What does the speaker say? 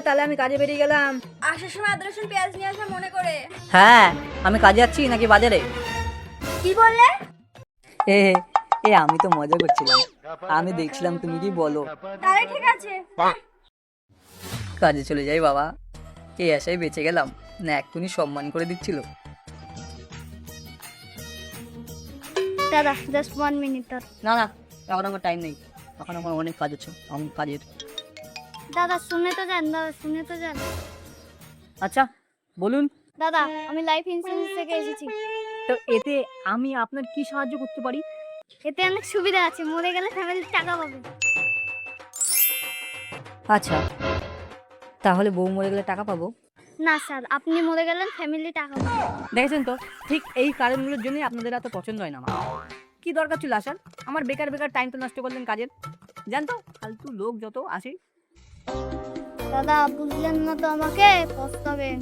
তাহলে আমি কাজে বেরিয়ে গেলাম। আসার সময় আদা রসুন পেঁয়াজ নিয়ে আসা মনে করে। হ্যাঁ, আমি কাজে যাচ্ছি নাকি বাজারে? কি বললে? এ আমি তো মজা করছিলাম, আমি দেখছিলাম তুমি কি বলো। তাহলে ঠিক আছে। কাজে চলে যাই বাবা, এই আশায় বেঁচে গেলাম, না এক্ষুনি সম্মান করে দিচ্ছিল। দাদা জাস্ট 1 মিনিট। না না, এখন আমার টাইম নেই, এখন আমার অনেক কাজ আছে, আমার কাজের। দাদা শুনে তো যান, দাদা শুনে তো যান। আচ্ছা বলুন। দাদা আমি লাইফ ইন্স্যুরেন্স থেকে এসেছি। তো এতে আমি আপনার কি সাহায্য করতে পারি? এতে অনেক সুবিধা আছে, মরে গেলে ফ্যামিলির টাকা পাবে। আচ্ছা, তাহলে বউ মরে গেলে টাকা পাবো? না স্যার, আপনি মরে গেলেন ফ্যামিলি টাকা পাবে। দেখেছেন তো, ঠিক এই কারণগুলোর জন্যই আপনাদের এত পছন্দ হয় না আমার। কি দরকার ছিল আসার? আমার বেকার বেকার টাইম তো নষ্ট করলেন কাজের। জানতো ফালতু লোক যত আসে। দাদা বুঝলেন না তো আমাকে, পস্তাবেন।